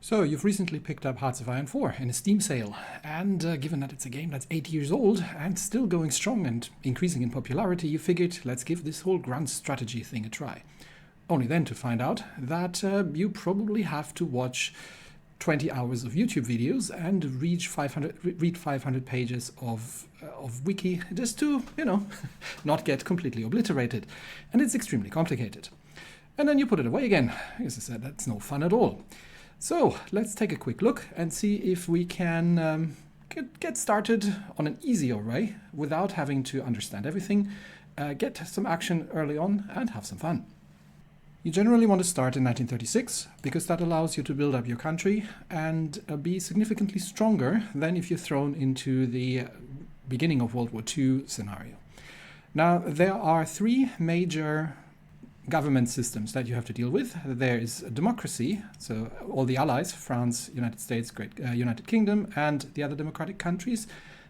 So you've recently picked up Hearts of Iron 4 in a Steam sale, and given that it's a game that's 8 years old and still going strong and increasing in popularity, you figured let's give this whole grand strategy thing a try. Only then to find out that you probably have to watch 20 hours of YouTube videos and read 500 pages of Wiki just to, not get completely obliterated. And it's extremely complicated. And then you put it away again. As I said, that's no fun at all. So let's take a quick look and see if we can get started on an easier way without having to understand everything, get some action early on and have some fun. You generally want to start in 1936 because that allows you to build up your country and be significantly stronger than if you're thrown into the beginning of World War II scenario. Now, there are three major government systems that you have to deal with. There is democracy, so all the allies, France, United States, United Kingdom, and the other democratic countries.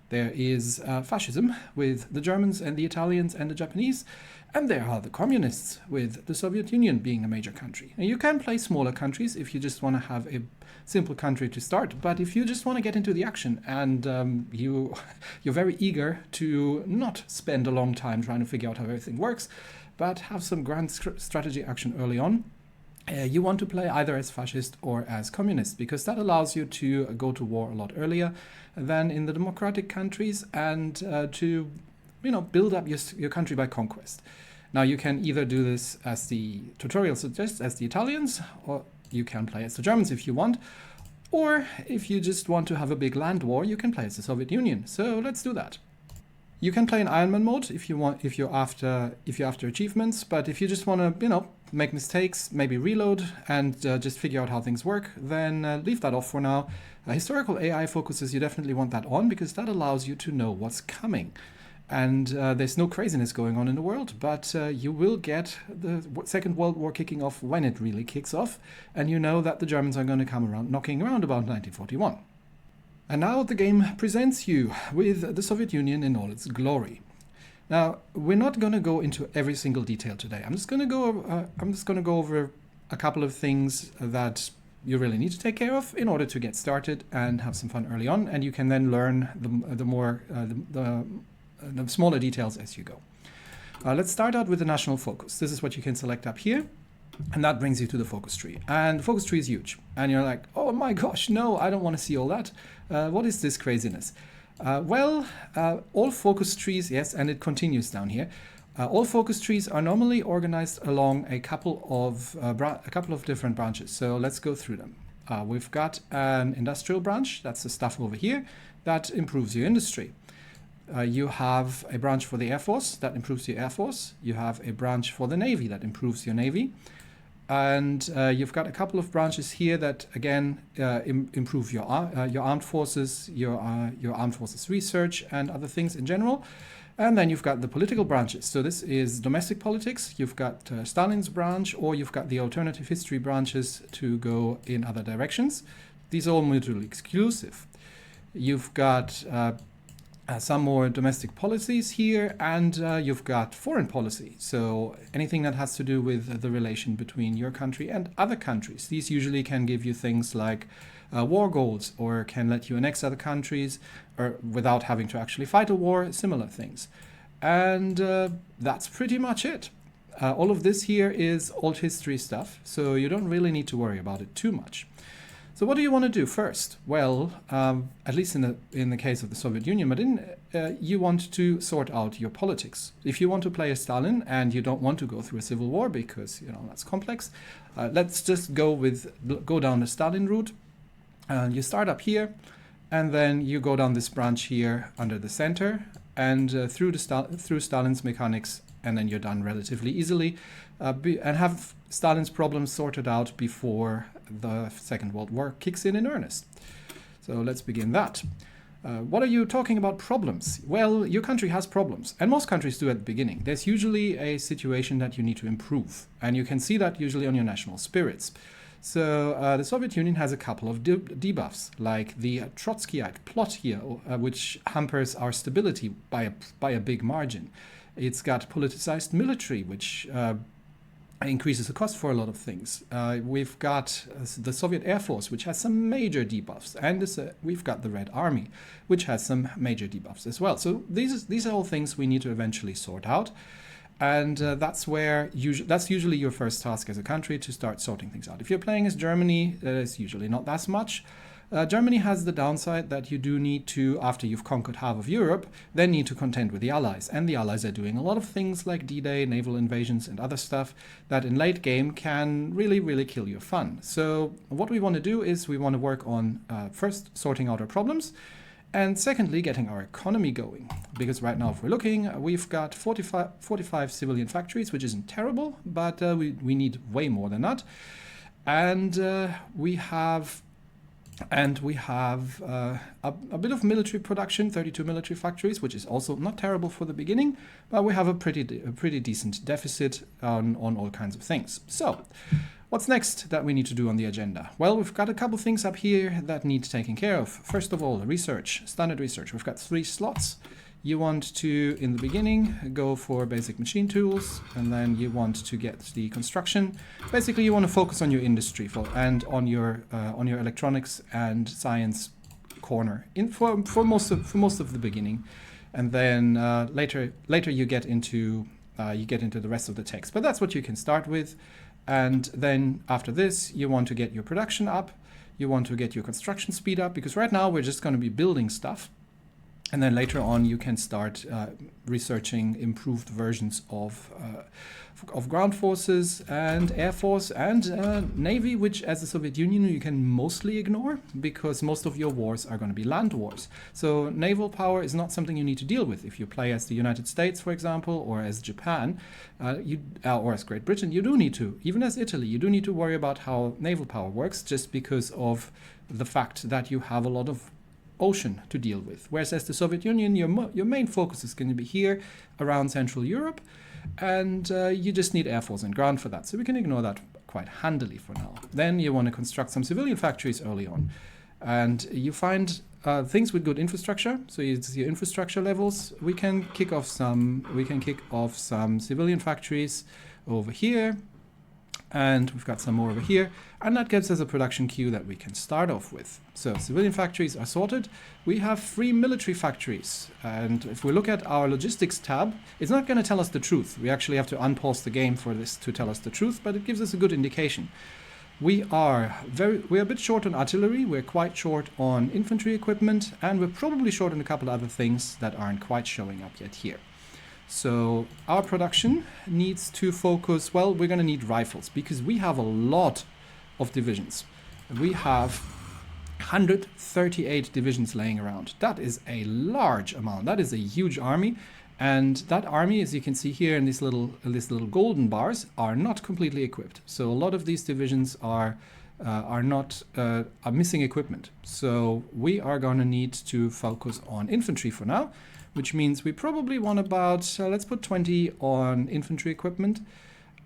There is fascism with the Germans and the Italians and the Japanese. And there are the communists with the Soviet Union being a major country. And you can play smaller countries if you just want to have a simple country to start. But if you just want to get into the action and you're very eager to not spend a long time trying to figure out how everything works, but have some grand strategy action early on, you want to play either as fascist or as communist, because that allows you to go to war a lot earlier than in the democratic countries and to build up your country by conquest. Now you can either do this, as the tutorial suggests, as the Italians, or you can play as the Germans if you want, or if you just want to have a big land war, you can play as the Soviet Union. So let's do that. You can play in Iron Man mode if you're after achievements, but if you just want to make mistakes, maybe reload and just figure out how things work, then leave that off for now. Historical AI focuses, you definitely want that on because that allows you to know what's coming. And there's no craziness going on in the world, but you will get the Second World War kicking off when it really kicks off, and you know that the Germans are going to come around knocking around about 1941. And now the game presents you with the Soviet Union in all its glory. Now, we're not going to go into every single detail today. I'm just going to go over a couple of things that you really need to take care of in order to get started and have some fun early on, and you can then learn the smaller details as you go. Let's start out with the national focus. This is what you can select up here, and that brings you to the focus tree. And the focus tree is huge. And you're like, oh my gosh, no, I don't want to see all that. What is this craziness? All focus trees, yes, and it continues down here. All focus trees are normally organized along a couple of different branches. So let's go through them. We've got an industrial branch, that's the stuff over here, that improves your industry. You have a branch for the Air Force that improves your Air Force. You have a branch for the Navy that improves your Navy. And you've got a couple of branches here that, again, improve your armed forces, your armed forces research and other things in general. And then you've got the political branches. So this is domestic politics. You've got Stalin's branch, or you've got the alternative history branches to go in other directions. These are all mutually exclusive. You've got some more domestic policies here, and you've got foreign policy. So anything that has to do with the relation between your country and other countries. These usually can give you things like war goals, or can let you annex other countries or without having to actually fight a war, similar things. And that's pretty much it. All of this here is old history stuff, so you don't really need to worry about it too much. So what do you want to do first? Well, at least in the case of the Soviet Union, but you want to sort out your politics. If you want to play as Stalin and you don't want to go through a civil war because that's complex, let's just go down the Stalin route. You start up here, and then you go down this branch here under the center and through Stalin's mechanics, and then you're done relatively easily, and have Stalin's problems sorted out before the Second World War kicks in earnest. So let's begin that. What are you talking about problems? Well, your country has problems, and most countries do at the beginning. There's usually a situation that you need to improve, and you can see that usually on your national spirits. So the Soviet Union has a couple of debuffs, like the Trotskyite plot here, which hampers our stability by a big margin. It's got politicized military, which increases the cost for a lot of things. We've got the Soviet Air Force, which has some major debuffs, and we've got the Red Army, which has some major debuffs as well. So these are all things we need to eventually sort out, and that's usually your first task as a country, to start sorting things out. If you're playing as Germany, it's usually not that much. Germany has the downside that you do need to, after you've conquered half of Europe, then need to contend with the Allies. And the Allies are doing a lot of things like D-Day, naval invasions, and other stuff that in late game can really, really kill your fun. So what we want to do is we want to work on first sorting out our problems, and secondly, getting our economy going. Because right now, if we're looking, we've got 45 civilian factories, which isn't terrible, but we need way more than that. And we have a bit of military production, 32 military factories, which is also not terrible for the beginning, but we have a pretty decent deficit on all kinds of things. So what's next that we need to do on the agenda? Well, we've got a couple things up here that need taken care of. First of all, research, standard research. We've got 3 slots. You want to, in the beginning, go for basic machine tools, and then you want to get the construction. Basically, you want to focus on your industry and on your electronics and science corner for most of the beginning, and then later you get into the rest of the text. But that's what you can start with, and then after this, you want to get your production up. You want to get your construction speed up, because right now we're just going to be building stuff. And then later on, you can start researching improved versions of ground forces and air force and navy, which as the Soviet Union you can mostly ignore, because most of your wars are going to be land wars. So naval power is not something you need to deal with. If you play as the United States, for example, or as Japan, or as Great Britain, you do need to, even as Italy, you do need to worry about how naval power works, just because of the fact that you have a lot of ocean to deal with. Whereas as the Soviet Union, your main focus is going to be here around Central Europe, and you just need air force and ground for that. So we can ignore that quite handily for now. Then you want to construct some civilian factories early on, and you find things with good infrastructure. So you see infrastructure levels. We can kick off some civilian factories over here, and we've got some more over here, and that gives us a production queue that we can start off with. So civilian factories are sorted. We have 3 military factories, and if we look at our logistics tab, it's not going to tell us the truth. We actually have to unpause the game for this to tell us the truth, but it gives us a good indication. We're a bit short on artillery, we're quite short on infantry equipment, and we're probably short on a couple other things that aren't quite showing up yet here. So our production needs to focus, well, we're going to need rifles, because we have a lot of divisions. We have 138 divisions laying around. That is a large amount. That is a huge army. And that army, as you can see here in these little golden bars, are not completely equipped. So a lot of these divisions are missing equipment. So we are going to need to focus on infantry for now, which means we probably want about, let's put 20 on infantry equipment,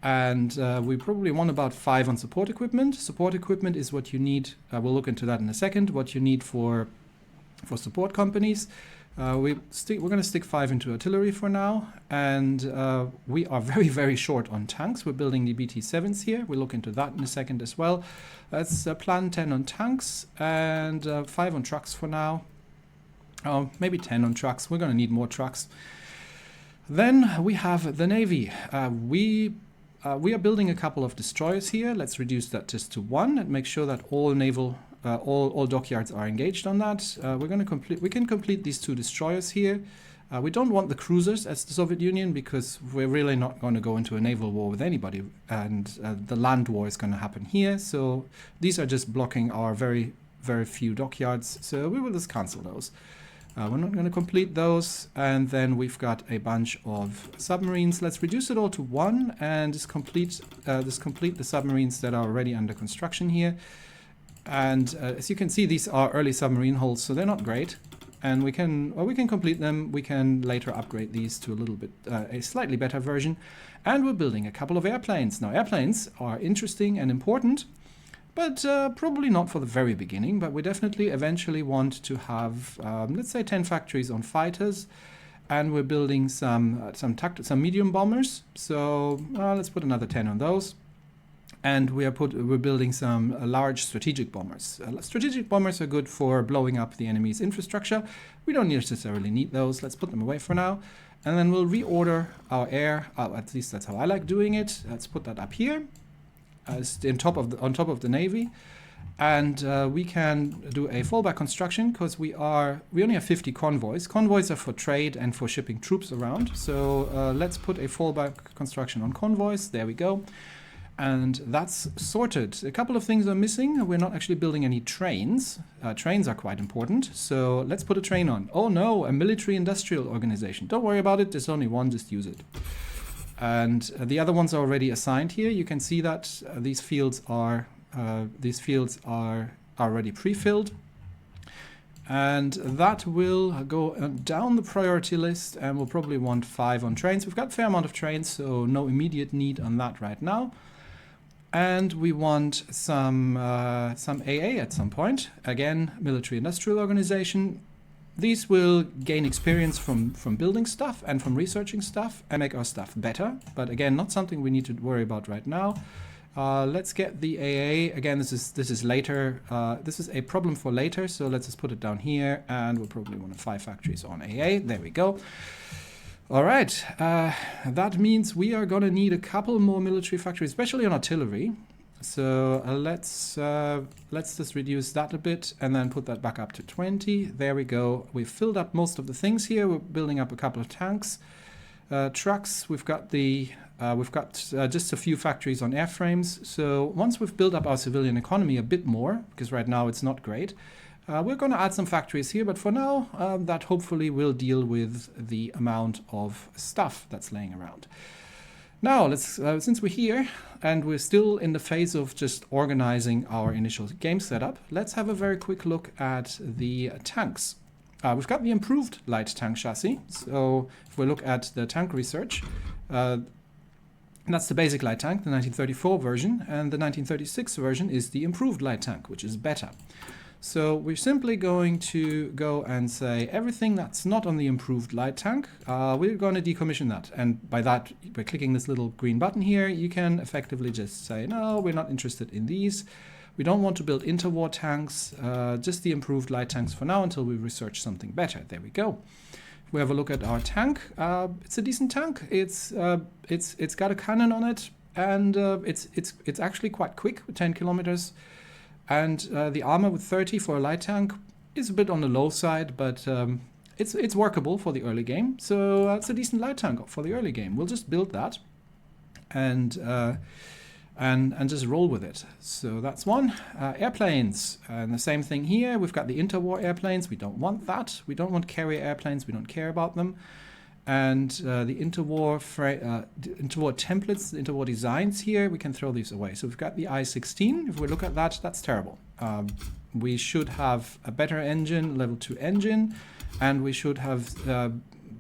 and we probably want about 5 on support equipment. Support equipment is what you need, we'll look into that in a second, what you need for support companies. We're going to stick 5 into artillery for now, and we are very, very short on tanks. We're building the BT-7s here. We'll look into that in a second as well. Let's plan 10 on tanks and 5 on trucks for now. Maybe 10 on trucks. We're going to need more trucks. Then we have the Navy. We are building a couple of destroyers here. Let's reduce that just to 1 and make sure that all all dockyards are engaged on that. We can complete these 2 destroyers here. We don't want the cruisers as the Soviet Union, because we're really not going to go into a naval war with anybody, and the land war is going to happen here. So these are just blocking our very, very few dockyards. So we will just cancel those. We're not going to complete those. And then we've got a bunch of submarines. Let's reduce it all to 1 and just complete the submarines that are already under construction here. And as you can see, these are early submarine hulls, so they're not great. And we can complete them. We can later upgrade these to a slightly better version. And we're building a couple of airplanes. Now, airplanes are interesting and important, but probably not for the very beginning. But we definitely eventually want to have, let's say, 10 factories on fighters and we're building some medium bombers. So let's put another 10 on those. And we're building some large strategic bombers. Strategic bombers are good for blowing up the enemy's infrastructure. We don't necessarily need those. Let's put them away for now. And then we'll reorder our air. At least that's how I like doing it. Let's put that up here, as on top of the navy. And we can do a fallback construction because we only have 50 convoys. Convoys are for trade and for shipping troops around. So let's put a fallback construction on convoys. There we go. And that's sorted. A couple of things are missing. We're not actually building any trains. Trains are quite important. So let's put a train on. Oh no, a military industrial organization. Don't worry about it. There's only one, just use it. And the other ones are already assigned here. You can see that these fields are already pre-filled. And that will go down the priority list, and we'll probably want 5 on trains. We've got a fair amount of trains, so no immediate need on that right now. And we want some AA at some point. Again, military industrial organization. These will gain experience from building stuff and from researching stuff and make our stuff better. But again, not something we need to worry about right now. Let's get the AA. Again, this is later. This is a problem for later, so let's just put it down here, and we'll probably want 5 factories on AA. There we go. All right, that means we are going to need a couple more military factories, especially on artillery. So let's just reduce that a bit and then put that back up to 20. There we go. We've filled up most of the things here. We're building up a couple of tanks, trucks. We've got just a few factories on airframes. So once we've built up our civilian economy a bit more, because right now it's not great, we're going to add some factories here, but for now, that hopefully will deal with the amount of stuff that's laying around. Now, let's since we're here and we're still in the phase of just organizing our initial game setup, let's have a very quick look at the tanks. We've got the improved light tank chassis. So if we look at the tank research, that's the basic light tank, the 1934 version, and the 1936 version is the improved light tank, which is better. So we're simply going to go and say everything that's not on the improved light tank, we're going to decommission that. And by that, by clicking this little green button here, you can effectively just say, no, we're not interested in these. We don't want to build interwar tanks, just the improved light tanks for now until we research something better. There we go. If we have a look at our tank, it's a decent tank. It's got a cannon on it, and it's actually quite quick with 10 kilometers. And the armor with 30 for a light tank is a bit on the low side, but it's workable for the early game. So it's a decent light tank for the early game. We'll just build that and just roll with it. So that's one. Airplanes, and the same thing here. We've got the interwar airplanes. We don't want that. We don't want carrier airplanes. We don't care about them. And the interwar templates, the interwar designs here, we can throw these away. So we've got the I-16. If we look at that, that's terrible. We should have a better engine, level 2 engine, and we should have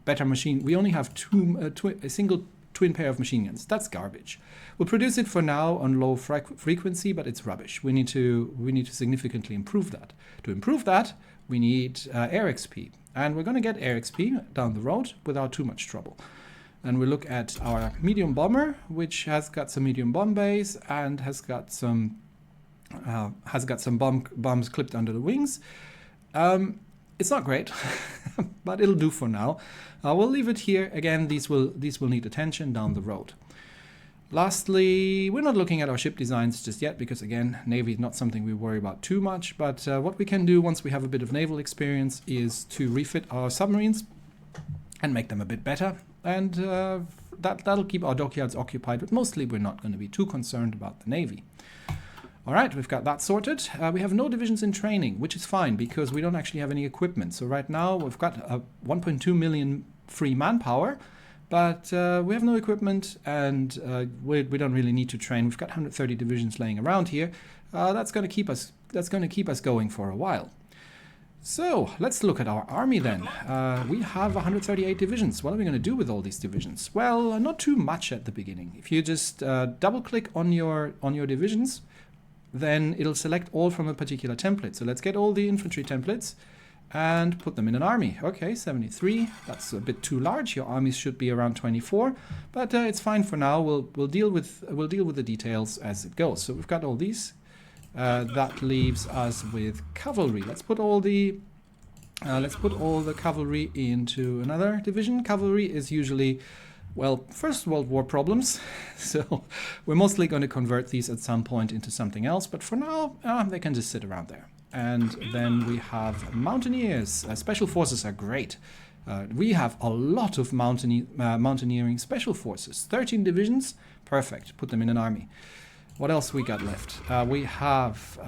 better machine. We only have a single twin pair of machine guns. That's garbage. We'll produce it for now on low frequency, but it's rubbish. We need to significantly improve that. To improve that, we need air XP. And we're going to get air XP down the road without too much trouble. And we look at our medium bomber, which has got some medium bomb bays and has got some bombs clipped under the wings. It's not great, but it'll do for now. We'll leave it here. Again, these will need attention down the road. Lastly, we're not looking at our ship designs just yet because, again, Navy is not something we worry about too much. But what we can do once we have a bit of naval experience is to refit our submarines and make them a bit better. And that'll keep our dockyards occupied, but mostly we're not going to be too concerned about the Navy. All right, we've got that sorted. We have no divisions in training, which is fine because we don't actually have any equipment. So right now we've got 1.2 million free manpower. But we have no equipment, and we don't really need to train. We've got 130 divisions laying around here. That's going to keep us going for a while. So let's look at our army then. We have 138 divisions. What are we going to do with all these divisions? Well, not too much at the beginning. If you just double-click on your divisions, then it'll select all from a particular template. So let's get all the infantry templates. and put them in an army. Okay, 73. That's a bit too large. Your armies should be around 24, but it's fine for now. We'll deal with the details as it goes. So we've got all these. That leaves us with cavalry. Let's put all the cavalry into another division. Cavalry is usually, well, First World War problems, so we're mostly going to convert these at some point into something else, but for now, they can just sit around there. And then we have mountaineers. Special forces are great. We have a lot of mountaineering special forces. 13 divisions, perfect. Put them in an army. What else we got left? We have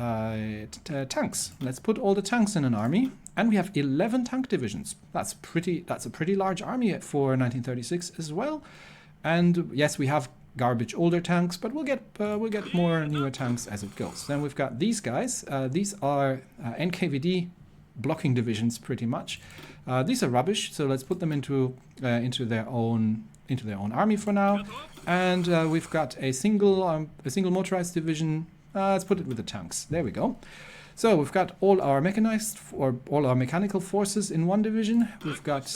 tanks. Let's put all the tanks in an army. And we have 11 tank divisions. That's a pretty large army for 1936 as well. And yes, we have garbage older tanks, but we'll get more newer tanks as it goes. Then we've got these guys. These are NKVD blocking divisions, pretty much. These are rubbish, so let's put them into their own army for now. And we've got a single motorized division. Let's put it with the tanks. There we go. So we've got all our mechanized or all our mechanical forces in one division. We've got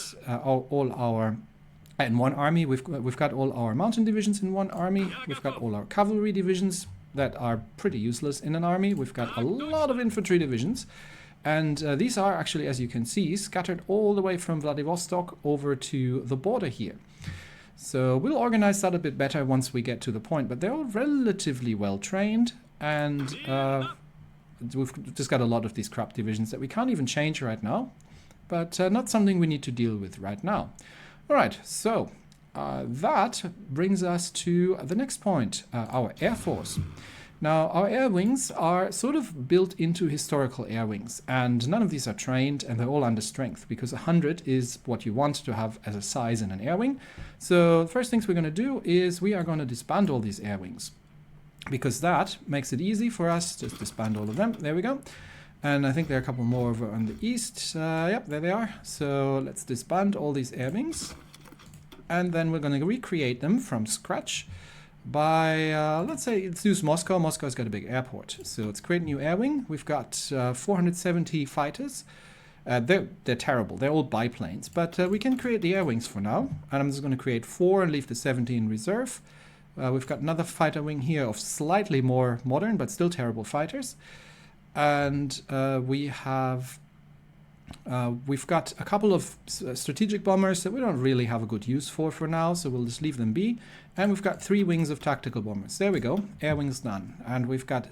in one army. We've got all our mountain divisions in one army. We've got all our cavalry divisions that are pretty useless in an army. We've got a lot of infantry divisions, and these are actually, as you can see, scattered all the way from Vladivostok over to the border here. So we'll organize that a bit better once we get to the point. But they're all relatively well trained, and we've just got a lot of these crap divisions that we can't even change right now, but not something we need to deal with right now. All right, so that brings us to the next point, our Air Force. Now, our air wings are sort of built into historical air wings, and none of these are trained, and they're all under strength, because 100 is what you want to have as a size in an air wing. So the first things we're going to do is we are going to disband all these air wings, because that makes it easy for us. Just disband all of them. There we go. And I think there are a couple more over on the east. Yep, there they are. So let's disband all these air wings. And then we're going to recreate them from scratch by, let's use Moscow. Moscow's got a big airport. So let's create a new air wing. We've got 470 fighters. They're terrible. They're all biplanes. But we can create the air wings for now. And I'm just going to create 4 and leave the 70 in reserve. We've got another fighter wing here of slightly more modern, but still terrible fighters. And we've got a couple of strategic bombers that we don't really have a good use for now, so we'll just leave them be. And we've got 3 wings of tactical bombers. There we go, air wings done. And we've got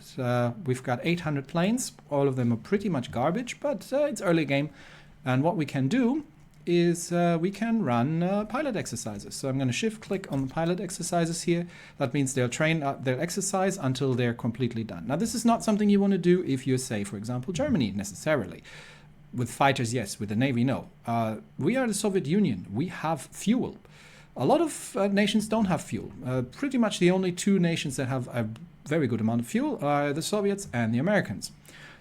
800 planes. All of them are pretty much garbage, but it's early game. And what we can do is we can run pilot exercises. So I'm going to shift click on the pilot exercises here. That means they'll exercise until they're completely done. Now, this is not something you want to do if you're, say, for example, Germany necessarily. With fighters, yes. With the Navy, no. We are the Soviet Union. We have fuel. A lot of nations don't have fuel. Pretty much the only 2 nations that have a very good amount of fuel are the Soviets and the Americans.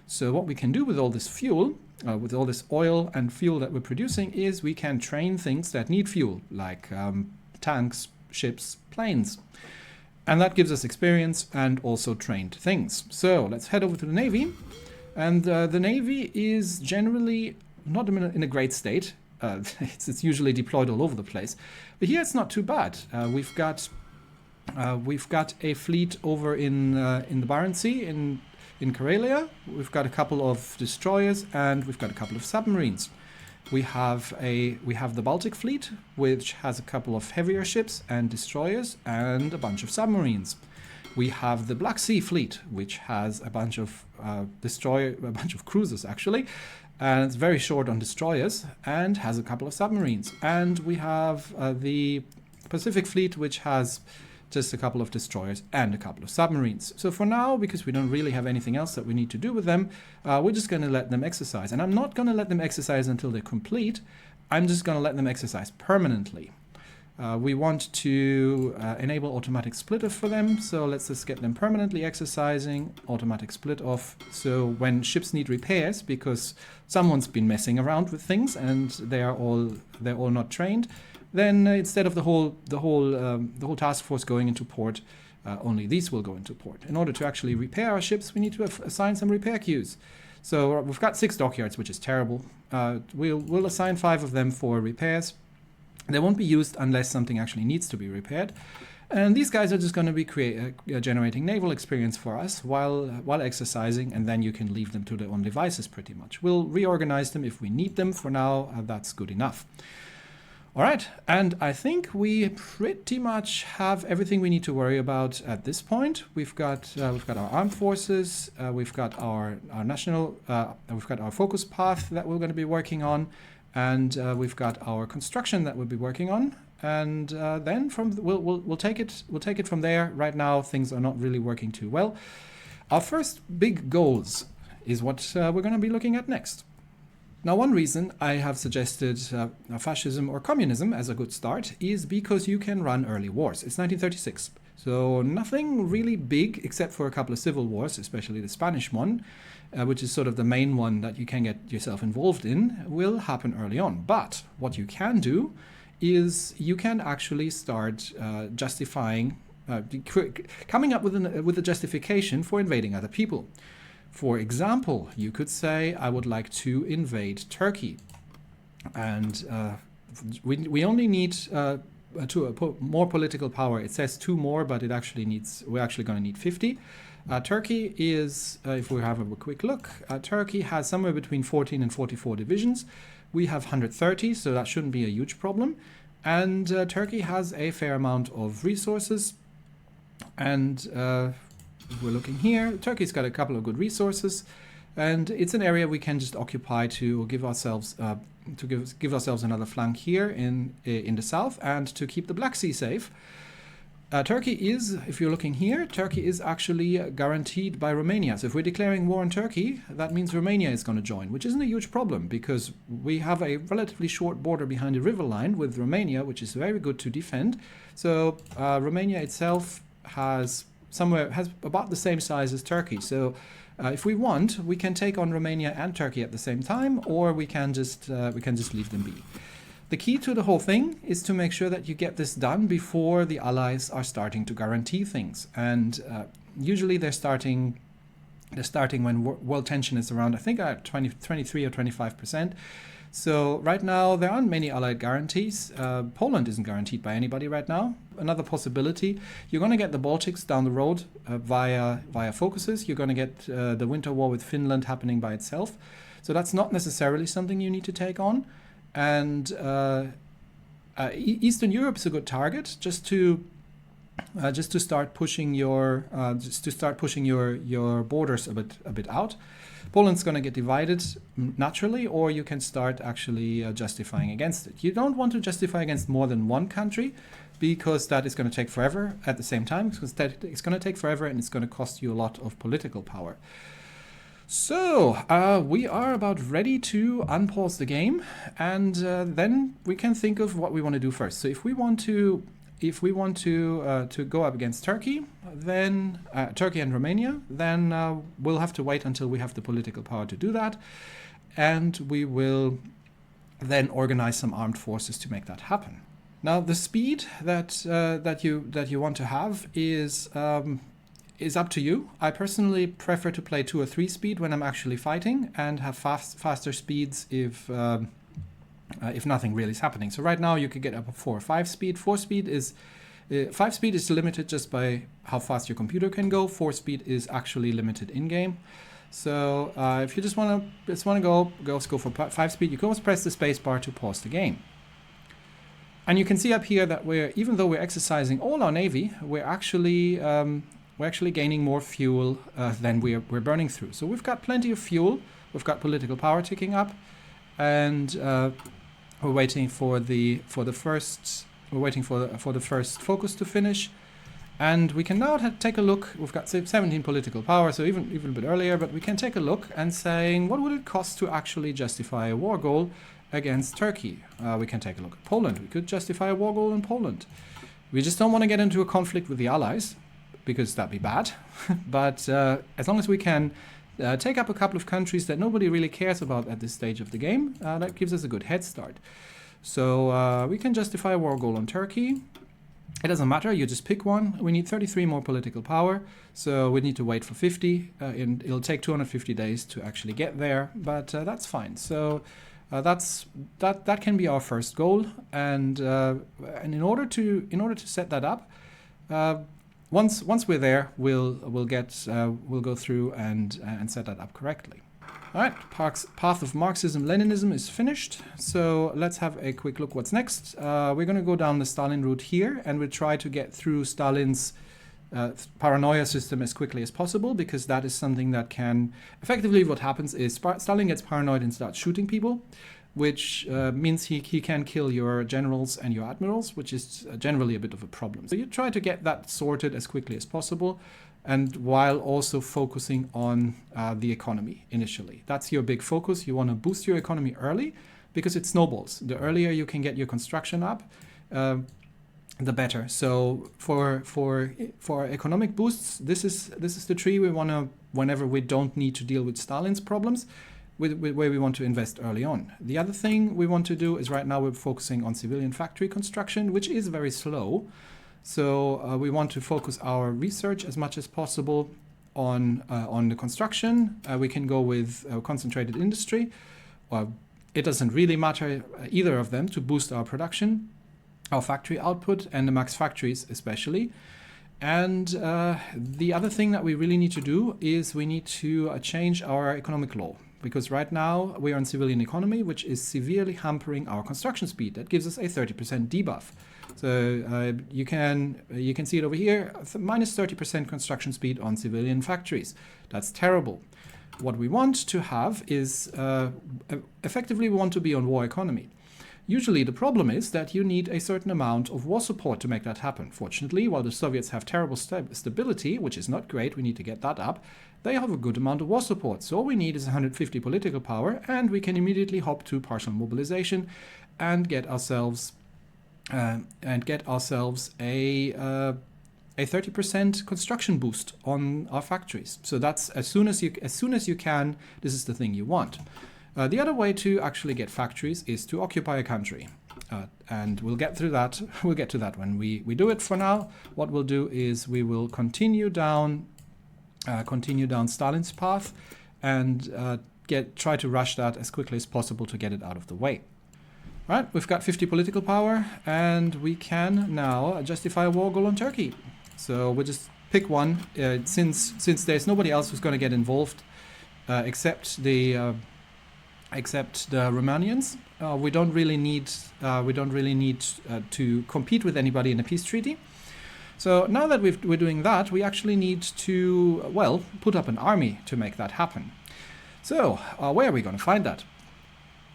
So what we can do with all this fuel, with all this oil and fuel that we're producing, is we can train things that need fuel, like tanks, ships, planes. And that gives us experience and also trained things. So let's head over to the Navy. And the Navy is generally not in a great state. It's usually deployed all over the place. But here it's not too bad. We've got a fleet over in the Barents Sea, in Karelia. We've got a couple of destroyers, and we've got a couple of submarines. We have the Baltic Fleet, which has a couple of heavier ships and destroyers and a bunch of submarines. We have the Black Sea Fleet, which has a bunch of cruisers actually, and it's very short on destroyers and has a couple of submarines. And we have the Pacific Fleet, which has just a couple of destroyers and a couple of submarines. So for now, because we don't really have anything else that we need to do with them, we're just going to let them exercise. And I'm not going to let them exercise until they're complete. I'm just going to let them exercise permanently. We want to enable automatic split off for them, so let's just get them permanently exercising, automatic split off. So when ships need repairs, because someone's been messing around with things and they're all not trained, then instead of the whole task force going into port, only these will go into port. In order to actually repair our ships, we need to assign some repair queues. So we've got 6 dockyards, which is terrible. We'll assign 5 of them for repairs. They won't be used unless something actually needs to be repaired. And these guys are just going to be generating naval experience for us while exercising, and then you can leave them to their own devices pretty much. We'll reorganize them if we need them. For now, that's good enough. All right, and I think we pretty much have everything we need to worry about at this point. We've got our armed forces, we've got our national, we've got our focus path that we're going to be working on, and we've got our construction that we'll be working on. And then we'll take it from there. Right now, things are not really working too well. Our first big goals is what we're going to be looking at next. Now, one reason I have suggested fascism or communism as a good start is because you can run early wars. It's 1936, so nothing really big except for a couple of civil wars, especially the Spanish one, which is sort of the main one that you can get yourself involved in, will happen early on. But what you can do is you can actually start justifying, coming up with a justification for invading other people. For example, you could say, I would like to invade Turkey. And we only need more political power. It says 2 more, but we're actually going to need 50. Turkey is, if we have a quick look, Turkey has somewhere between 14 and 44 divisions. We have 130, so that shouldn't be a huge problem. And Turkey has a fair amount of resources. And we're looking here. Turkey's got a couple of good resources, and it's an area we can just occupy to give ourselves another flank here in the south, and to keep the Black Sea safe. Turkey is, if you're looking here, Turkey is actually guaranteed by Romania. So if we're declaring war on Turkey, that means Romania is going to join, which isn't a huge problem because we have a relatively short border behind the river line with Romania, which is very good to defend. So Romania itself has about the same size as Turkey. So if we want, we can take on Romania and Turkey at the same time, or we can just leave them be. The key to the whole thing is to make sure that you get this done before the allies are starting to guarantee things. And usually they're starting when world tension is around, I think, 23 or 25%. So right now, there aren't many allied guarantees. Poland isn't guaranteed by anybody right now. Another possibility, you're going to get the Baltics down the road via focuses. You're going to get the winter war with Finland happening by itself. So that's not necessarily something you need to take on. And Eastern Europe is a good target just to start pushing your borders a bit out. Poland's going to get divided naturally, or you can start actually justifying against it. You don't want to justify against more than one country because that is going to take forever at the same time. It's going to take forever and it's going to cost you a lot of political power. So we are about ready to unpause the game, and then we can think of what we want to do first. So if we want to go up against Turkey, then Turkey and Romania, then we'll have to wait until we have the political power to do that, and we will then organize some armed forces to make that happen. Now, the speed that you want to have is up to you. I personally prefer to play 2 or 3 speed when I'm actually fighting, and have faster speeds if nothing really is happening. So right now you could get up to 4 or 5 speed. 5 speed is limited just by how fast your computer can go. 4 speed is actually limited in game. So if you just want to go for 5 speed, you can always press the space bar to pause the game. And you can see up here that even though we're exercising all our navy, we're actually gaining more fuel than we're burning through. So we've got plenty of fuel. We've got political power ticking up, and we're waiting for the first focus to finish. And we can now take a look. We've got 17 political power, so even a bit earlier, but we can take a look and saying, what would it cost to actually justify a war goal against Turkey? We can take a look at Poland. We could justify a war goal in Poland. We just don't want to get into a conflict with the allies, because that'd be bad. But as long as we can take up a couple of countries that nobody really cares about at this stage of the game, that gives us a good head start. So we can justify a war goal on Turkey. It doesn't matter, you just pick one. We need 33 more political power, so we need to wait for 50, and it'll take 250 days to actually get there, but that's fine. So that can be our first goal, and in order to set that up, once we're there, we'll go through and set that up correctly. All right, path of Marxism-Leninism is finished. So let's have a quick look what's next. We're going to go down the Stalin route here, and we'll try to get through Stalin's paranoia system as quickly as possible, because that is something that can... Effectively, what happens is Stalin gets paranoid and starts shooting people, which means he can kill your generals and your admirals, which is generally a bit of a problem. So you try to get that sorted as quickly as possible, and while also focusing on the economy initially. That's your big focus. You want to boost your economy early because it snowballs. The earlier you can get your construction up, the better. So for economic boosts, this is the tree we want to, whenever we don't need to deal with Stalin's problems, where we want to invest early on. The other thing we want to do is, right now we're focusing on civilian factory construction, which is very slow. So we want to focus our research as much as possible on the construction. We can go with concentrated industry. It doesn't really matter, either of them, to boost our production, our factory output, and the max factories especially. And the other thing that we really need to do is we need to change our economic law. Because right now we are in civilian economy, which is severely hampering our construction speed. That gives us a 30% debuff. So you can see it over here, minus 30% construction speed on civilian factories. That's terrible. What we want to have is, effectively we want to be on war economy. Usually the problem is that you need a certain amount of war support to make that happen. Fortunately, while the Soviets have terrible stability, which is not great, we need to get that up, they have a good amount of war support. So all we need is 150 political power, and we can immediately hop to partial mobilization and get ourselves a 30% construction boost on our factories. So that's as soon as you can. This is the thing you want. The other way to actually get factories is to occupy a country, and we'll get through that. We'll get to that when we do it. For now, what we'll do is we will continue down Stalin's path and try to rush that as quickly as possible to get it out of the way. Right, we've got 50 political power, and we can now justify a war goal on Turkey. So we'll just pick one, since there's nobody else who's going to get involved except the Romanians. We don't really need to compete with anybody in a peace treaty. So now that we're doing that, we actually need to, well, put up an army to make that happen. So where are we going to find that?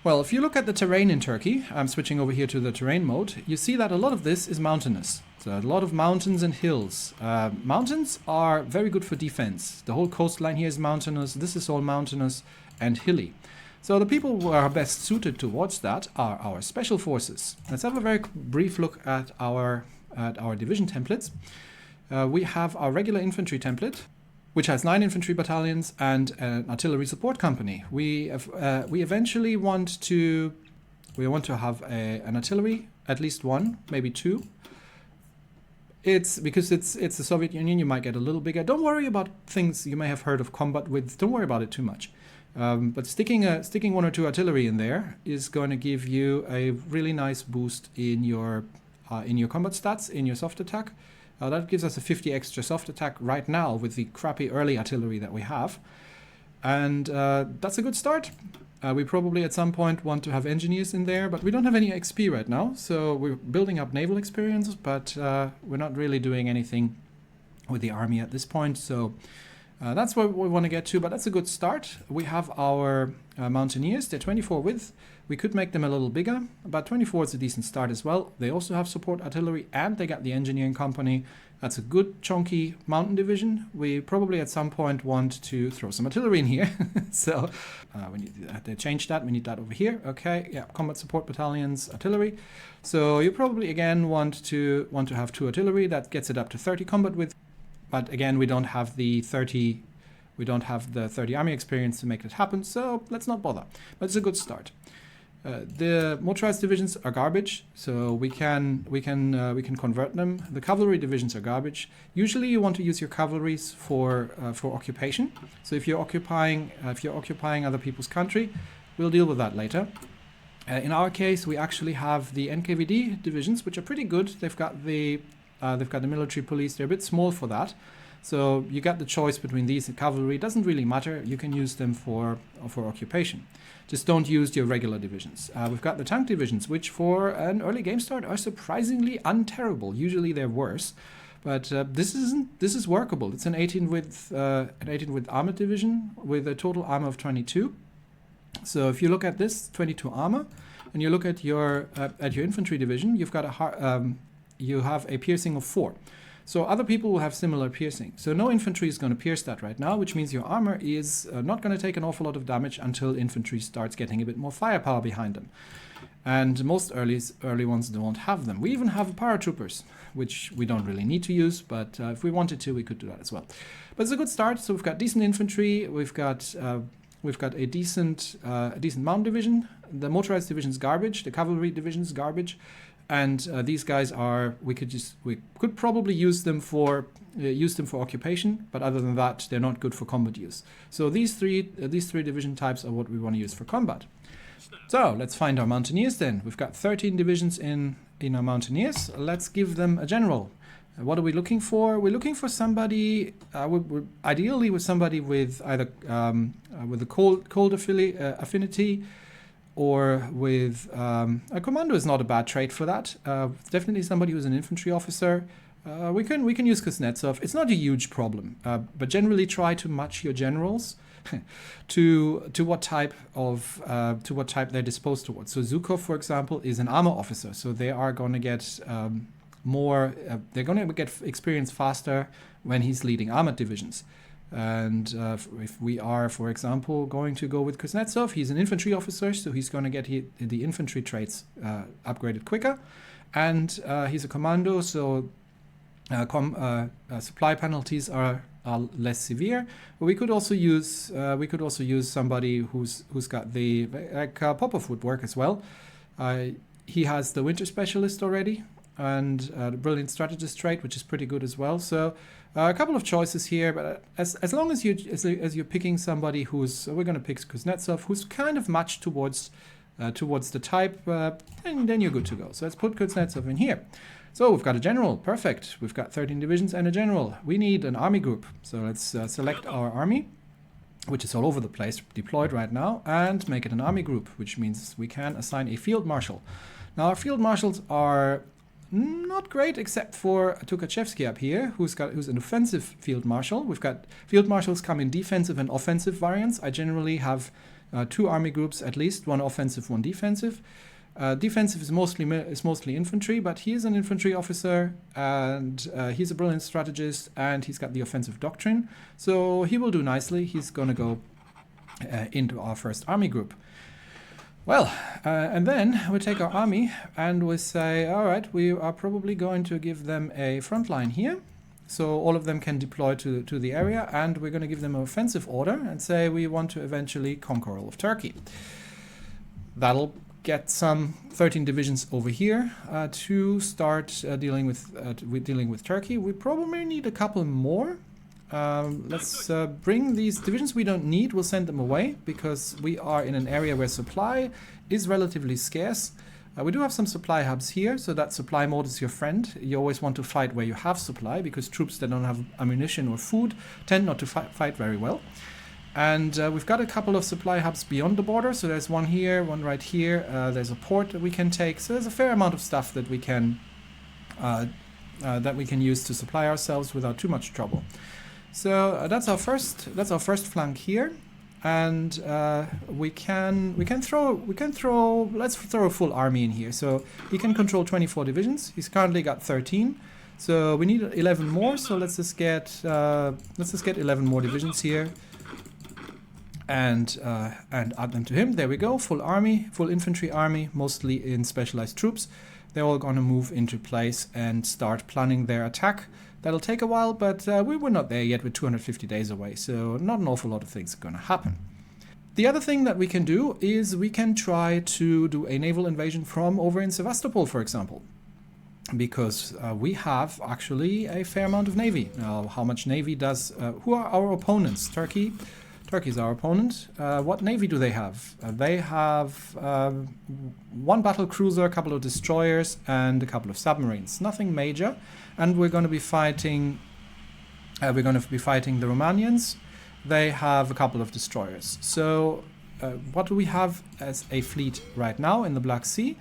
Well, if you look at the terrain in Turkey, I'm switching over here to the terrain mode, you see that a lot of this is mountainous. So a lot of mountains and hills. Mountains are very good for defense. The whole coastline here is mountainous. This is all mountainous and hilly. So the people who are best suited towards that are our special forces. Let's have a very brief look at our division templates. We have our regular infantry template, which has 9 infantry battalions and an artillery support company. We eventually want to have an artillery, at least one, maybe 2. It's because it's the Soviet Union. You might get a little bigger. Don't worry about things you may have heard of combat with. Don't worry about it too much. But sticking 1 or 2 artillery in there is going to give you a really nice boost in your combat stats, in your soft attack. That gives us a 50 extra soft attack right now with the crappy early artillery that we have. And that's a good start. We probably at some point want to have engineers in there, but we don't have any XP right now. So we're building up naval experience, but we're not really doing anything with the army at this point. So that's where we want to get to, but that's a good start. We have our mountaineers. They're 24 width. We could make them a little bigger, but 24 is a decent start as well. They also have support artillery, and they got the engineering company. That's a good chunky mountain division. We probably at some point want to throw some artillery in here. So we need to change that. We need that over here. Okay, yeah, combat support battalions, artillery. So you probably again want to have 2 artillery. That gets it up to 30 combat width. But again, we don't have the 30 army experience to make it happen, so let's not bother. But it's a good start. The motorized divisions are garbage, so we can convert them. The cavalry divisions are garbage. Usually, you want to use your cavalries for occupation. So if you're occupying other people's country, we'll deal with that later. In our case, we actually have the NKVD divisions, which are pretty good. They've got the military police. They're a bit small for that. So you get the choice between these and cavalry. It doesn't really matter. You can use them for occupation. Just don't use your regular divisions. We've got the tank divisions, which for an early game start are surprisingly unterrible. Usually they're worse, but this is workable. It's an 18 width armored division with a total armor of 22. So if you look at this 22 armor, and you look at your infantry division, you have a piercing of 4. So other people will have similar piercing. So no infantry is going to pierce that right now, which means your armor is not going to take an awful lot of damage until infantry starts getting a bit more firepower behind them. And most early ones don't have them. We even have paratroopers, which we don't really need to use, but if we wanted to, we could do that as well. But it's a good start. So we've got decent infantry. We've got a decent mount division. The motorized division is garbage. The cavalry division is garbage. And these guys we could probably use them for occupation, but other than that, they're not good for combat use. So these three division types are what we want to use for combat. So let's find our mountaineers then. We've got 13 divisions in our mountaineers. Let's give them a general. What are we looking for? We're looking for somebody, ideally with somebody with either with a cold affinity, or with a commando is not a bad trait for that. Definitely somebody who's an infantry officer. We can use Kuznetsov. It's not a huge problem, but generally try to match your generals to what type they're disposed towards. So Zhukov, for example, is an armor officer, so they are going to get they're going to get experience faster when he's leading armored divisions. And if we are, for example, going to go with Kuznetsov, he's an infantry officer, so he's going to get the infantry traits upgraded quicker. And he's a commando, so supply penalties are less severe. But we could also use somebody who's got the Popov would work as well. He has the winter specialist already, and the brilliant strategist trait, which is pretty good as well. So a couple of choices here, but as long as you're picking somebody we're going to pick Kuznetsov, who's kind of matched towards the type, then you're good to go. So let's put Kuznetsov in here. So we've got a general, perfect. We've got 13 divisions and a general. We need an army group. So let's select our army, which is all over the place, deployed right now, and make it an army group, which means we can assign a field marshal. Now our field marshals are not great, except for Tukachevsky up here, who's an offensive field marshal. We've got field marshals come in defensive and offensive variants. I generally have 2 army groups at least, 1 offensive, 1 defensive. Defensive is mostly infantry, but he is an infantry officer, and he's a brilliant strategist, and he's got the offensive doctrine, so he will do nicely. He's going to go into our first army group. Well, and then we take our army and we say, all right, we are probably going to give them a front line here. So all of them can deploy to the area, and we're going to give them an offensive order and say we want to eventually conquer all of Turkey. That'll get some 13 divisions over here to start dealing with Turkey. We probably need a couple more. Let's bring these divisions we don't need. We'll send them away because we are in an area where supply is relatively scarce. We do have some supply hubs here, so that supply mode is your friend. You always want to fight where you have supply, because troops that don't have ammunition or food tend not to fight very well. And we've got a couple of supply hubs beyond the border. So there's one here, one right here. There's a port that we can take. So there's a fair amount of stuff that we can use to supply ourselves without too much trouble. So that's our first flank here, and let's throw a full army in here. So he can control 24 divisions. He's currently got 13, so we need 11 more. So let's just get 11 more divisions here, and add them to him. There we go. Full army, full infantry army, mostly in specialized troops. They're all going to move into place and start planning their attack. That'll take a while, but we're not there yet. We're 250 days away, so not an awful lot of things are going to happen. The other thing that we can do is we can try to do a naval invasion from over in Sevastopol, for example. Because we have actually a fair amount of navy. Now, how much navy does... who are our opponents? Turkey. Turkey's our opponent. What navy do they have? They have one battle cruiser, a couple of destroyers, and a couple of submarines. Nothing major. And we're going to be fighting... the Romanians. They have a couple of destroyers. So, what do we have as a fleet right now in the Black Sea?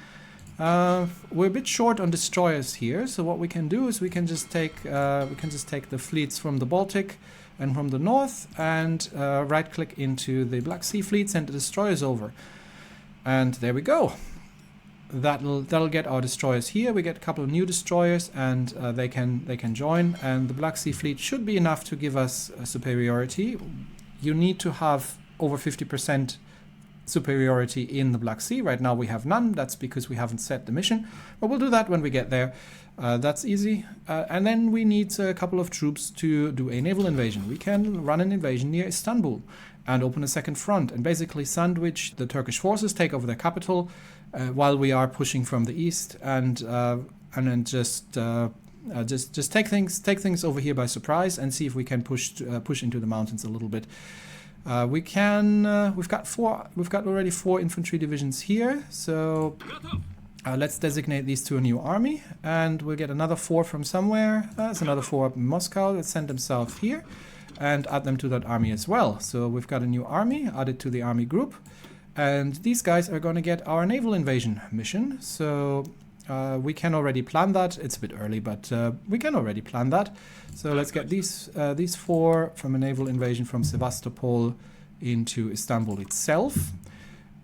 We're a bit short on destroyers here, so what we can do is we can just take the fleets from the Baltic and from the north and right-click into the Black Sea fleet, send the destroyers over, and there we go. That'll get our destroyers here. We get a couple of new destroyers, and they can join, and the Black Sea fleet should be enough to give us superiority. You need to have over 50% superiority in the Black Sea. Right now we have none. That's because we haven't set the mission, but we'll do that when we get there. That's easy. And then we need a couple of troops to do a naval invasion. We can run an invasion near Istanbul and open a second front and basically sandwich the Turkish forces, take over their capital while we are pushing from the east, and then just take things over here by surprise and see if we can push into the mountains a little bit. We've got already 4 infantry divisions here, so let's designate these to a new army, and we'll get another 4 from somewhere. There's another 4 up in Moscow. Let's send them south here and add them to that army as well. So we've got a new army added to the army group, and these guys are going to get our naval invasion mission. So we can already plan that. It's a bit early, but we can already plan that. So let's get these 4 from a naval invasion from Sevastopol into Istanbul itself.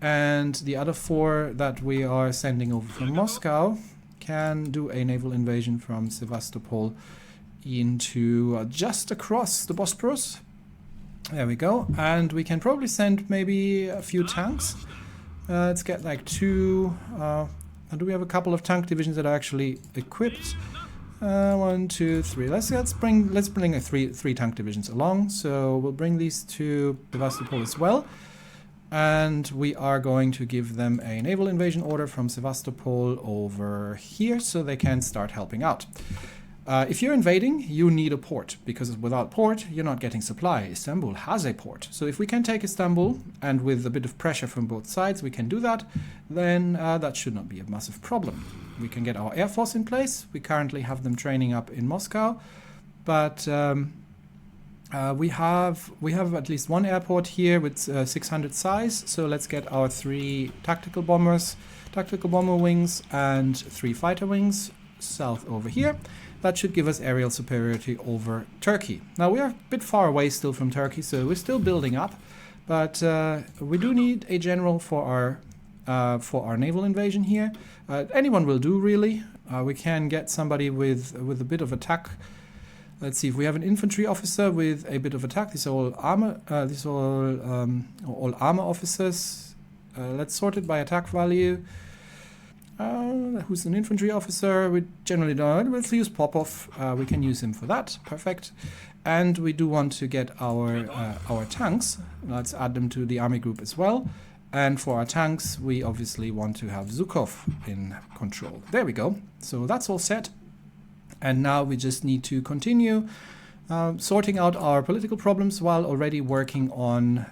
And the other 4 that we are sending over from Moscow can do a naval invasion from Sevastopol into just across the Bosporus. There we go. And we can probably send maybe a few tanks. Let's get like 2... do we have a couple of tank divisions that are actually equipped? 1, 2, 3. Let's bring 3 tank divisions along. So we'll bring these to Sevastopol as well, and we are going to give them a naval invasion order from Sevastopol over here, so they can start helping out. If you're invading, you need a port, because without port, you're not getting supply. Istanbul has a port. So if we can take Istanbul, and with a bit of pressure from both sides, we can do that, then that should not be a massive problem. We can get our air force in place. We currently have them training up in Moscow, but we have at least 1 airport here with 600 size. So let's get our 3 tactical bomber wings, and 3 fighter wings south over here. That should give us aerial superiority over Turkey. Now, we are a bit far away still from Turkey, so we're still building up. But we do need a general for our naval invasion here. Anyone will do, really. We can get somebody with a bit of attack. Let's see if we have an infantry officer with a bit of attack. These are all armor. All armor officers. Let's sort it by attack value. Who's an infantry officer? We generally don't. Let's use Popov. We can use him for that. Perfect. And we do want to get our tanks. Let's add them to the army group as well. And for our tanks, we obviously want to have Zhukov in control. There we go. So that's all set. And now we just need to continue sorting out our political problems while already working on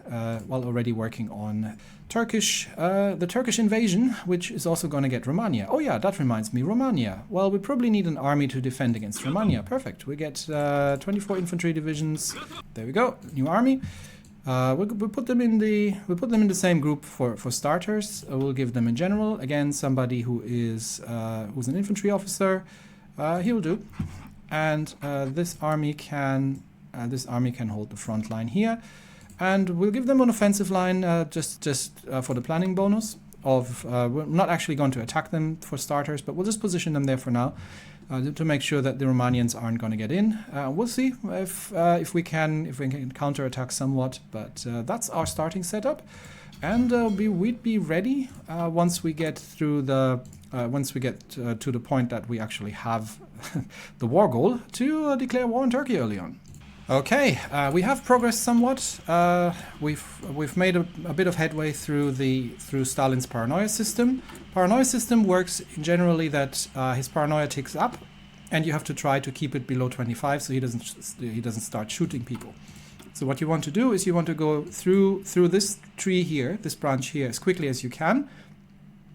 the Turkish invasion, which is also going to get Romania. Oh yeah, that reminds me, Romania. Well, we probably need an army to defend against Romania. Perfect. We get 24 infantry divisions. There we go. New army. We put them in the same group for starters. We'll give them a general, again somebody who's an infantry officer. He'll do. And this army can hold the front line here, and we'll give them an offensive line just for the planning bonus. We're not actually going to attack them for starters, but we'll just position them there for now to make sure that the Romanians aren't going to get in. We'll see if we can counterattack somewhat, but that's our starting setup, and we'd be ready once we get to the point that we actually have the war goal to declare war on Turkey early on. Okay, we have progressed somewhat. We've made a bit of headway through Stalin's paranoia system. Paranoia system works generally that his paranoia ticks up, and you have to try to keep it below 25 so he doesn't start shooting people. So what you want to do is you want to go through this tree here, this branch here, as quickly as you can.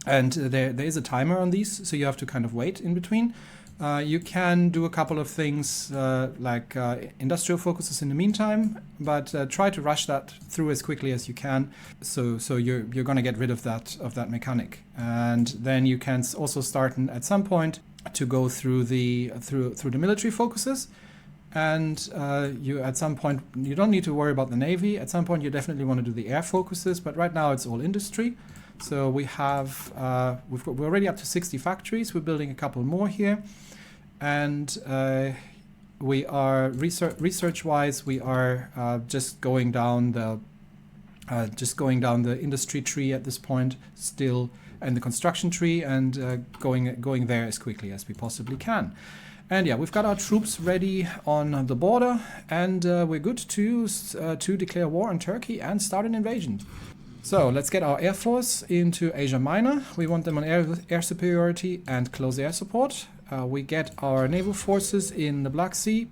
And there is a timer on these, so you have to kind of wait in between. You can do a couple of things like industrial focuses in the meantime, but try to rush that through as quickly as you can. So you're going to get rid of that mechanic, and then you can also start at some point to go through the military focuses. And you at some point you don't need to worry about the navy. At some point you definitely want to do the air focuses, but right now it's all industry. So we have we're already up to 60 factories. We're building a couple more here, and we are research-wise we are just going down the industry tree at this point still, and the construction tree, and going there as quickly as we possibly can. And yeah, we've got our troops ready on the border, and we're good to declare war on Turkey and start an invasion. So let's get our air force into Asia Minor. We want them on air superiority and close air support. We get our naval forces in the Black Sea.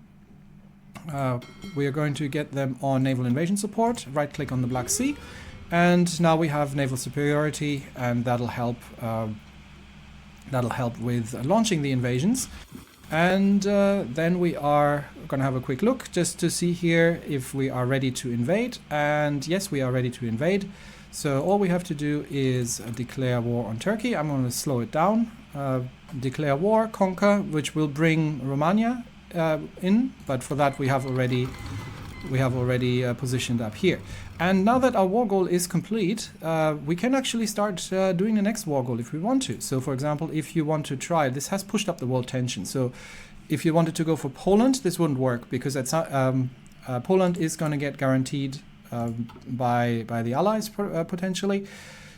We are going to get them on naval invasion support. Right click on the Black Sea, and now we have naval superiority, and that'll help with launching the invasions. And then we are going to have a quick look just to see here if we are ready to invade. And yes, we are ready to invade. So all we have to do is declare war on Turkey. I'm going to slow it down. Declare war, conquer, which will bring Romania in. But for that we have already positioned up here. And now that our war goal is complete, we can actually start doing the next war goal if we want to. So for example, if you want to try, this has pushed up the world tension. So if you wanted to go for Poland, this wouldn't work, because Poland is going to get guaranteed by the Allies potentially.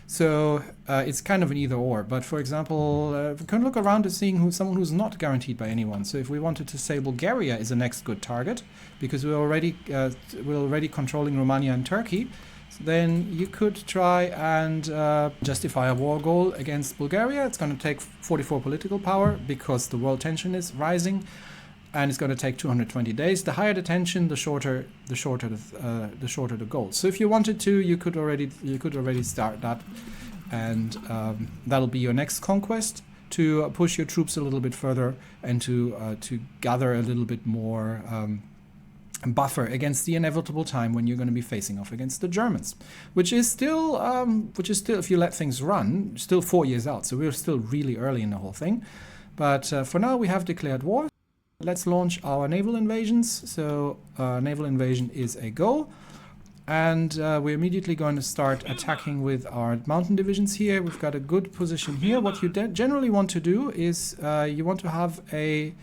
So it's kind of an either or. But for example, we can look around to seeing someone who's not guaranteed by anyone. So if we wanted to say Bulgaria is the next good target, because we're already controlling Romania and Turkey, then you could try and justify a war goal against Bulgaria. It's going to take 44 political power because the world tension is rising, and it's going to take 220 days. The higher the tension, the shorter the goal. So if you wanted to, you could already start that, and that'll be your next conquest, to push your troops a little bit further and to gather a little bit more buffer against the inevitable time when you're going to be facing off against the Germans, which is still, if you let things run, still 4 years out. So we're still really early in the whole thing. But for now, we have declared war. Let's launch our naval invasions. So naval invasion is a go. And we're immediately going to start attacking with our mountain divisions here. We've got a good position here. What you generally want to do is you want to have a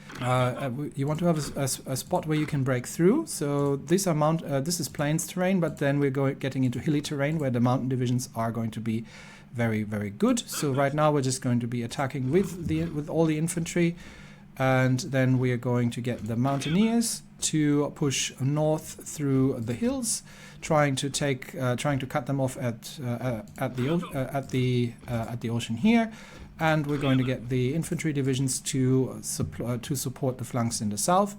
spot where you can break through. So this is plains terrain, but then we're getting into hilly terrain where the mountain divisions are going to be very, very good. So right now we're just going to be attacking with all the infantry, and then we are going to get the mountaineers to push north through the hills, trying to cut them off at the ocean here, and we're going to get the infantry divisions to support the flanks in the south,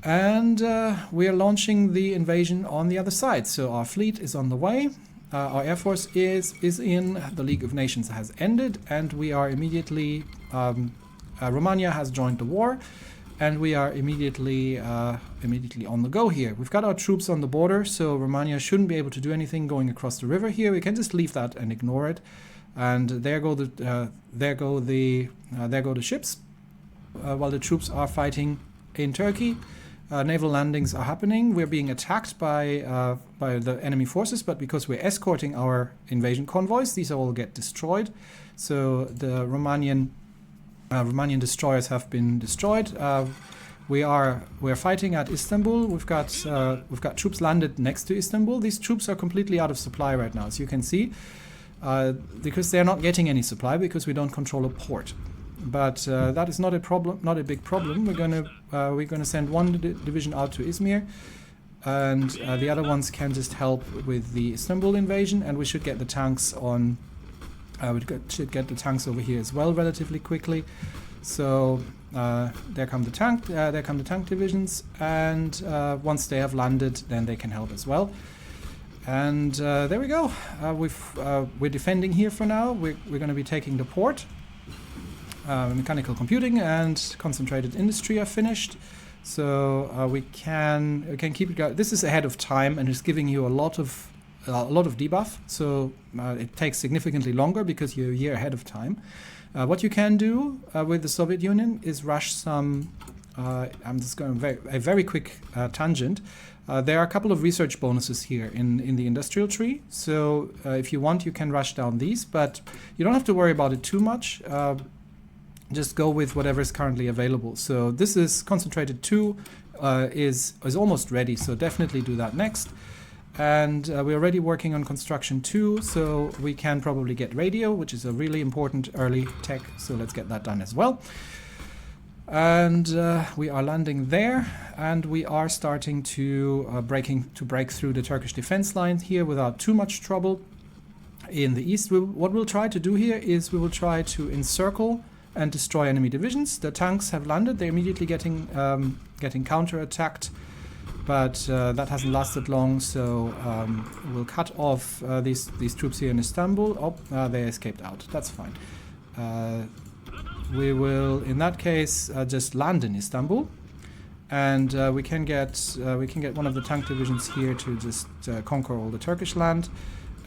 and we are launching the invasion on the other side. So our fleet is on the way, our air force is in, the League of Nations has ended, and we are immediately Romania has joined the war. And we are immediately on the go here. We've got our troops on the border, so Romania shouldn't be able to do anything going across the river here. We can just leave that and ignore it. And there go the ships. While the troops are fighting in Turkey, naval landings are happening. We're being attacked by the enemy forces, but because we're escorting our invasion convoys, these all get destroyed. So the Romanian destroyers have been destroyed. We're fighting at Istanbul. We've got troops landed next to Istanbul. These troops are completely out of supply right now, as you can see, because they're not getting any supply because we don't control a port. but that is not a problem, not a big problem. We're gonna send one division out to Izmir, and the other ones can just help with the Istanbul invasion, and we should get the tanks on. Should get the tanks over here as well relatively quickly. So there come the tank divisions, and once they have landed, then they can help as well. And there we go. We're defending here for now. We're going to be taking the port. Mechanical computing and concentrated industry are finished, so we can keep it going. This is ahead of time and is giving you a lot of debuff. So it takes significantly longer because you're a year ahead of time. What you can do with the Soviet Union is rush some. I'm just going a very quick tangent. There are a couple of research bonuses here in the industrial tree. So if you want, you can rush down these, but you don't have to worry about it too much. Just go with whatever is currently available. So this is concentrated 2 is almost ready. So definitely do that next. And we're already working on construction 2, so we can probably get radio, which is a really important early tech. So let's get that done as well. And we are landing there, and we are starting to break through the Turkish defense line here without too much trouble. In the east, what we'll try to do here is we will try to encircle and destroy enemy divisions. The tanks have landed; they're immediately getting counter-attacked. But that hasn't lasted long, so we'll cut off these troops here in Istanbul. Oh, they escaped out. That's fine. We will, in that case, just land in Istanbul, and we can get one of the tank divisions here to just conquer all the Turkish land,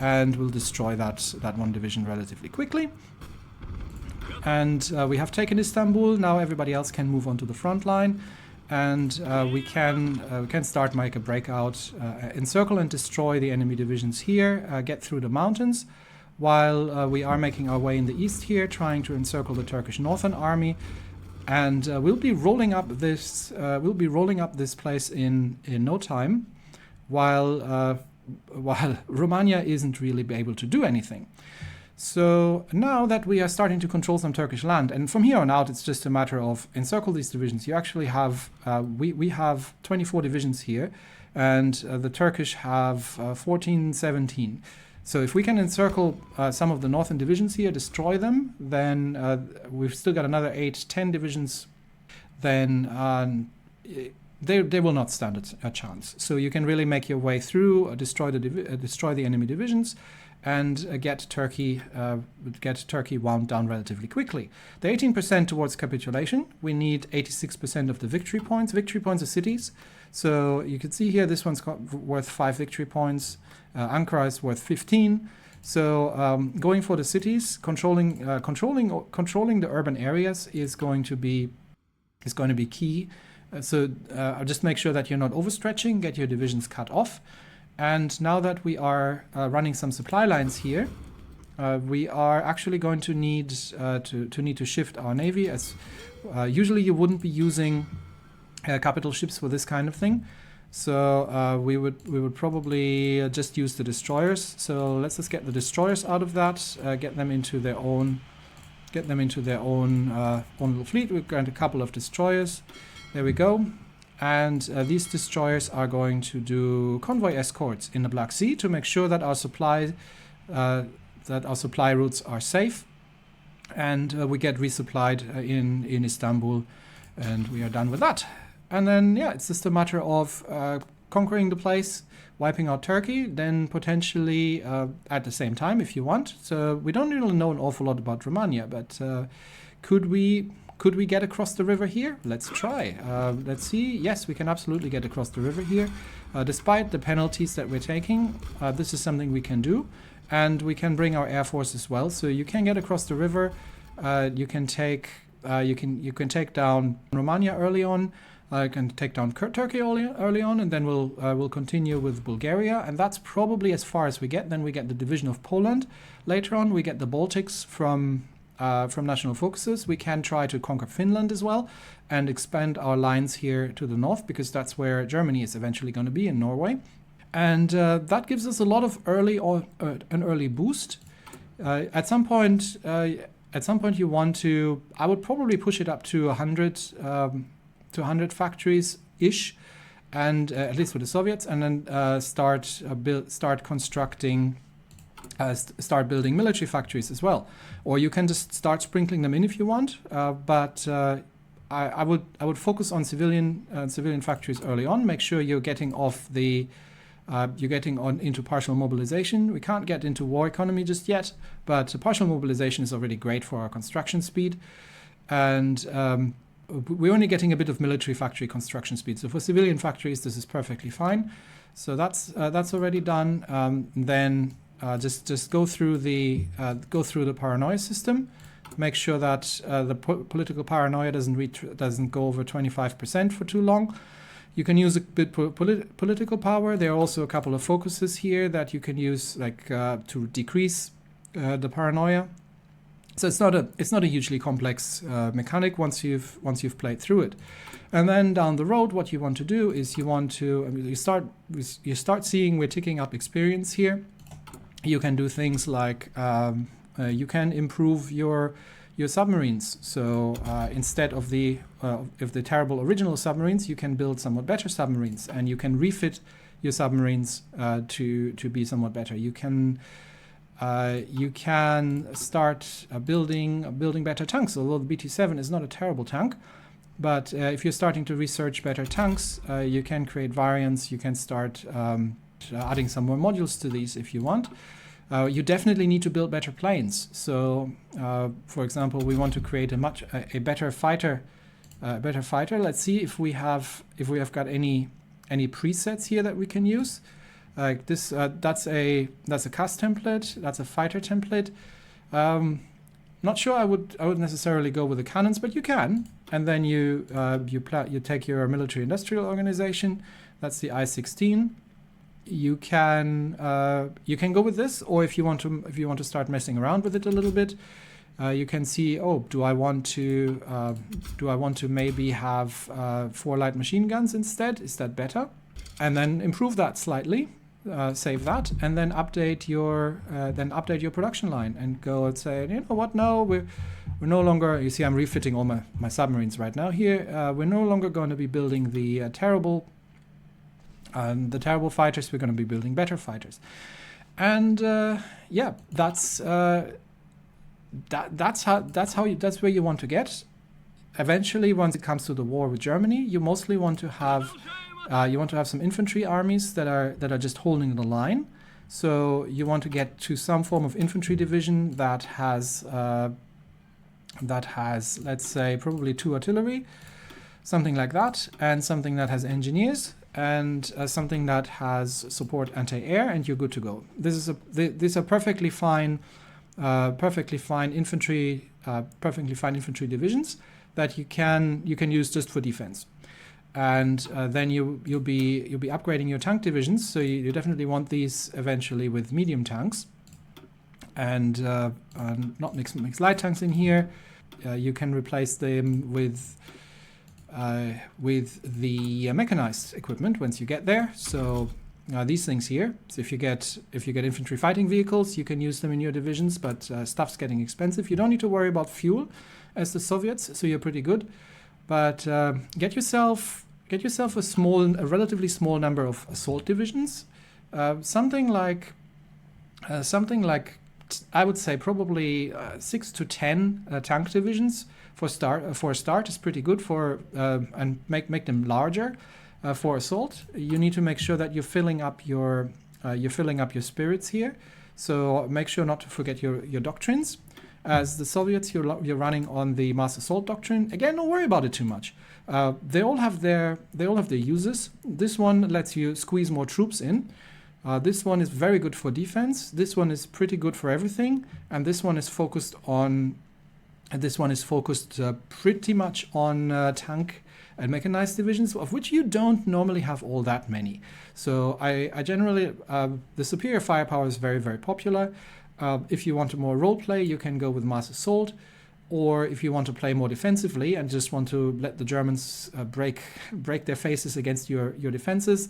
and we'll destroy that one division relatively quickly. And we have taken Istanbul. Now everybody else can move on to the front line. And we can start make a breakout, encircle and destroy the enemy divisions here, get through the mountains, while we are making our way in the east here, trying to encircle the Turkish Northern Army, and we'll be rolling up this place in no time, while Romania isn't really able to do anything. So now that we are starting to control some Turkish land, and from here on out it's just a matter of encircle these divisions. You actually have, we have 24 divisions here, and the Turkish have 14, 17. So if we can encircle some of the northern divisions here, destroy them, then we've still got another 8, 10 divisions, then they will not stand a chance. So you can really make your way through, destroy the enemy divisions, and get Turkey wound down relatively quickly. The 18% towards capitulation. We need 86% of the victory points. Victory points are cities. So you can see here this one's worth 5 victory points. Ankara is worth 15. So going for the cities, controlling the urban areas is going to be key. So just make sure that you're not overstretching. Get your divisions cut off. And now that we are running some supply lines here, we are actually going to need to shift our navy. As usually you wouldn't be using capital ships for this kind of thing, so we would probably just use the destroyers. So let's just get the destroyers out of that, get them into their own little fleet. We've got a couple of destroyers. There we go. And these destroyers are going to do convoy escorts in the Black Sea to make sure that our supply routes are safe, and we get resupplied in Istanbul, and we are done with that. And then it's just a matter of conquering the place, wiping out Turkey, then potentially at the same time if you want. So we don't really know an awful lot about Romania, but could we get across the river here? Let's try. Let's see. Yes, we can absolutely get across the river here. Despite the penalties that we're taking, this is something we can do. And we can bring our air force as well. So you can get across the river. You can take down Romania early on. You can take down Turkey early on, and then we'll continue with Bulgaria. And that's probably as far as we get. Then we get the division of Poland. Later on, we get the Baltics from national focuses. We can try to conquer Finland as well and expand our lines here to the north, because that's where Germany is eventually going to be, in Norway. And that gives us a lot of an early boost. At some point, at some point you want to, I would probably push it up to 100 factories ish, and at least for the Soviets, and then start constructing. Start building military factories as well, or you can just start sprinkling them in if you want. But I would focus on civilian factories early on. Make sure you're getting off the into partial mobilization. We can't get into war economy just yet, but partial mobilization is already great for our construction speed, and we're only getting a bit of military factory construction speed. So for civilian factories, this is perfectly fine. So that's already done. Then just go through the paranoia system. Make sure that the political paranoia doesn't go over 25% for too long. You can use a bit political power. There are also a couple of focuses here that you can use, like to decrease the paranoia. So it's not a hugely complex mechanic once you've played through it. And then down the road, what you want to do is you start seeing we're ticking up experience here. You can do things like you can improve your submarines. So instead of the terrible original submarines, you can build somewhat better submarines, and you can refit your submarines to be somewhat better. You can start building better tanks. Although the BT-7 is not a terrible tank, but if you're starting to research better tanks, you can create variants. You can start adding some more modules to these if you want. You definitely need to build better planes. So, for example, we want to create a better fighter. Let's see if we have got any presets here that we can use. Like this, that's a cast template. That's a fighter template. Not sure I would necessarily go with the cannons, but you can. And then you take your military industrial organization. That's the I-16. You can go with this, or if you want to start messing around with it a little bit, you can see, oh, do I want to maybe have 4 light machine guns instead? Is that better? And then improve that slightly, save that, and then update your production line and go and say, you know what? No, we're no longer. You see, I'm refitting all my submarines right now here. We're no longer going to be building the terrible fighters. We're going to be building better fighters, and yeah, that's where you want to get. Eventually, once it comes to the war with Germany, you mostly want to have some infantry armies that are just holding the line. So you want to get to some form of infantry division that has let's say probably 2 artillery, something like that, and something that has engineers, and something that has support anti-air, and you're good to go. These are perfectly fine infantry divisions that you can use just for defense. And then you'll be upgrading your tank divisions. So you definitely want these eventually with medium tanks, and not mix light tanks in here. You can replace them with the mechanized equipment once you get there. So these things here. So if you get infantry fighting vehicles, you can use them in your divisions. But stuff's getting expensive. You don't need to worry about fuel as the Soviets, so you're pretty good. But get yourself a relatively small number of assault divisions. Something like I would say probably 6 to 10 tank divisions for a start is pretty good for and make them larger for assault. You need to make sure that you're filling up your spirits here. So make sure not to forget your doctrines. As the Soviets, you're running on the mass assault doctrine. Again, don't worry about it too much. They all have their uses. This one lets you squeeze more troops in. This one is very good for defense. This one is pretty good for everything, and this one is focused pretty much on tank and mechanized divisions, of which you don't normally have all that many. So I generally the superior firepower is very, very popular. If you want more role play, you can go with mass assault, or if you want to play more defensively and just want to let the Germans break their faces against your defenses,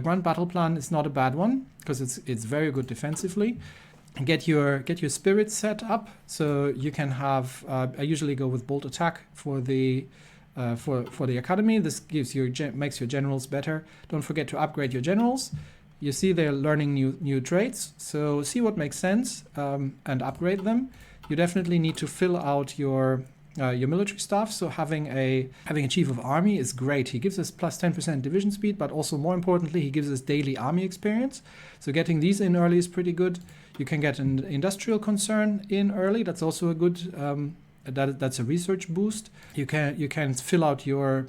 Grand Battle Plan is not a bad one because it's very good defensively. get your spirits set up. So you can have. I usually go with bolt attack for the academy. This makes your generals better. Don't forget to upgrade your generals. You see they're learning new traits. So see what makes sense and upgrade them. You definitely need to fill out your military staff. So having a chief of army is great. He gives us plus 10% division speed, but also more importantly, he gives us daily army experience. So getting these in early is pretty good. You can get an industrial concern in early. That's also a good. That's a research boost. You can fill out your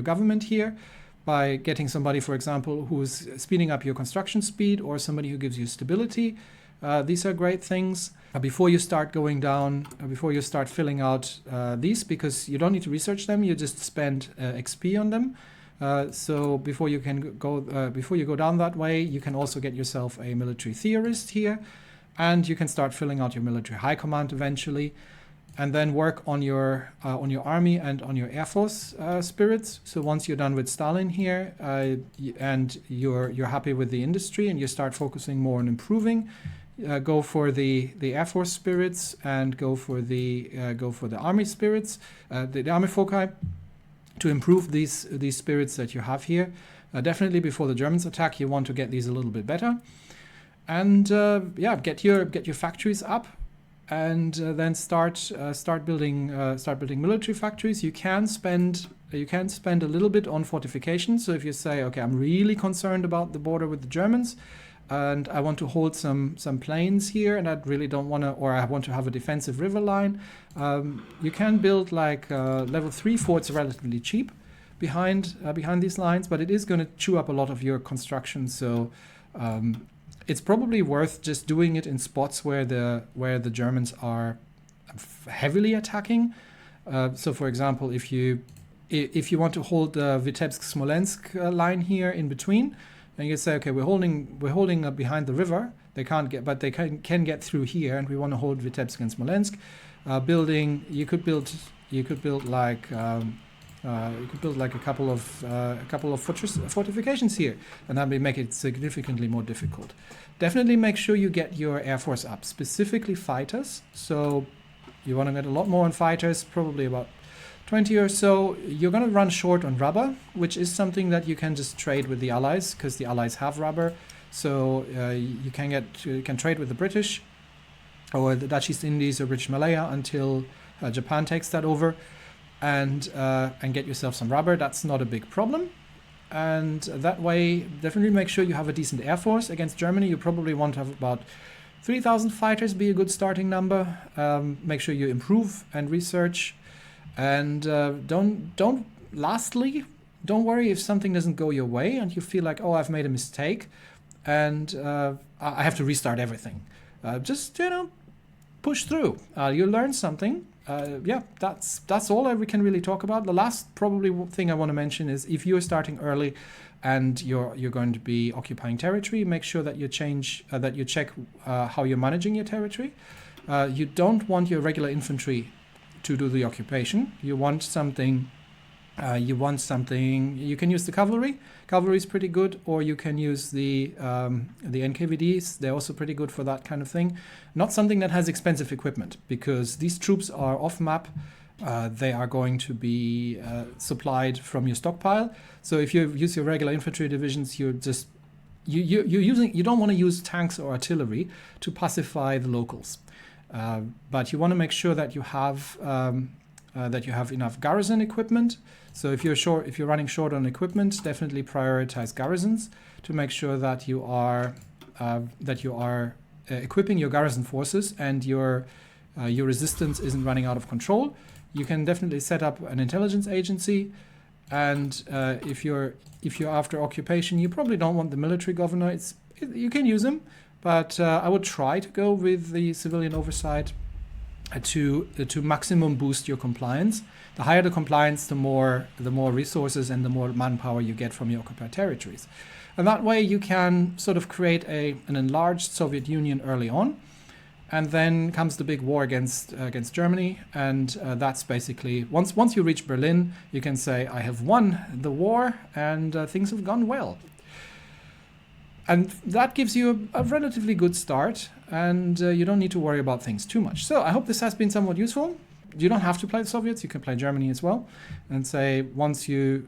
government here by getting somebody, for example, who's speeding up your construction speed, or somebody who gives you stability. These are great things. Before you start going down, before you start filling out these, because you don't need to research them, you just spend XP on them. So before you go down that way, you can also get yourself a military theorist here, and you can start filling out your military high command eventually, and then work on your army and on your air force spirits. So once you're done with Stalin here, and you're happy with the industry, and you start focusing more on improving, go for the air force spirits, and go for the army spirits, the army foci, to improve these spirits that you have here. Definitely before the Germans attack, you want to get these a little bit better, and get your factories up, and then start building military factories. You can spend a little bit on fortifications. So if you say, okay, I'm really concerned about the border with the Germans, and I want to hold some plains here, and I really don't want to, or I want to have a defensive river line, you can build like level 3 forts relatively cheap behind these lines, but it is going to chew up a lot of your construction. So it's probably worth just doing it in spots where the Germans are heavily attacking. So for example, if you want to hold the Vitebsk-Smolensk line here in between, and you say, okay, we're holding behind the river. They can't get, but they can get through here, and we want to hold Vitebsk and Smolensk. You could build like a couple of fortifications here, and that may make it significantly more difficult. Definitely make sure you get your air force up, specifically fighters. So you want to get a lot more on fighters, probably about 20 or so. You're going to run short on rubber, which is something that you can just trade with the Allies, because the Allies have rubber. So you can trade with the British or the Dutch East Indies or British Malaya until Japan takes that over, and get yourself some rubber. That's not a big problem. And that way, definitely make sure you have a decent air force. Against Germany, you probably want to have about 3,000 fighters, be a good starting number. Make sure you improve and research. And lastly, don't worry if something doesn't go your way and you feel like, oh, I've made a mistake and I have to restart everything. Just push through. You learn something. That's all we can really talk about. The last probably thing I want to mention is if you're starting early and you're going to be occupying territory, make sure that you check how you're managing your territory. You don't want your regular infantry to do the occupation. You want something. You can use the cavalry. Cavalry is pretty good, or you can use the NKVDs. They're also pretty good for that kind of thing. Not something that has expensive equipment, because these troops are off map. They are going to be supplied from your stockpile. So if you use your regular infantry divisions, you don't want to use tanks or artillery to pacify the locals. But you want to make sure that you have enough garrison equipment. So if you're running short on equipment, definitely prioritize garrisons to make sure that you are equipping your garrison forces and your resistance isn't running out of control. You can definitely set up an intelligence agency, and if you're after occupation, you probably don't want the military governor. You can use him, but I would try to go with the civilian oversight to maximum boost your compliance. The higher the compliance, the more resources and the more manpower you get from your occupied territories. And that way you can sort of create an enlarged Soviet Union early on. And then comes the big war against Germany. And that's basically, once you reach Berlin, you can say, I have won the war and things have gone well. And that gives you a relatively good start, and you don't need to worry about things too much. So I hope this has been somewhat useful. You don't have to play the Soviets, you can play Germany as well. And say once you're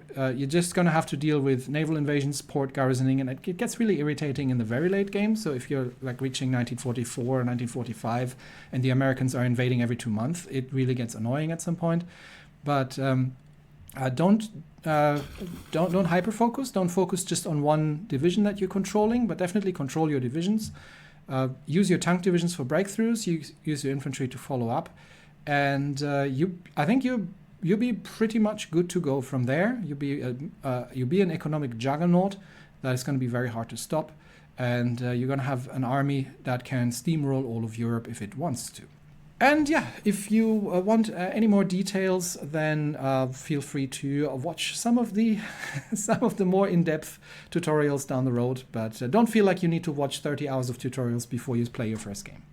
just going to have to deal with naval invasions, port garrisoning, and it gets really irritating in the very late game. So if you're like reaching 1944 or 1945 and the Americans are invading every 2 months, it really gets annoying at some point. But don't hyper focus. Don't focus just on one division that you're controlling, but definitely control your divisions. Use your tank divisions for breakthroughs. Use your infantry to follow up, and I think you'll be pretty much good to go from there. You'll be an economic juggernaut that is going to be very hard to stop, and you're going to have an army that can steamroll all of Europe if it wants to. And yeah, if you want any more details, then feel free to watch some of the more in-depth tutorials down the road. But don't feel like you need to watch 30 hours of tutorials before you play your first game.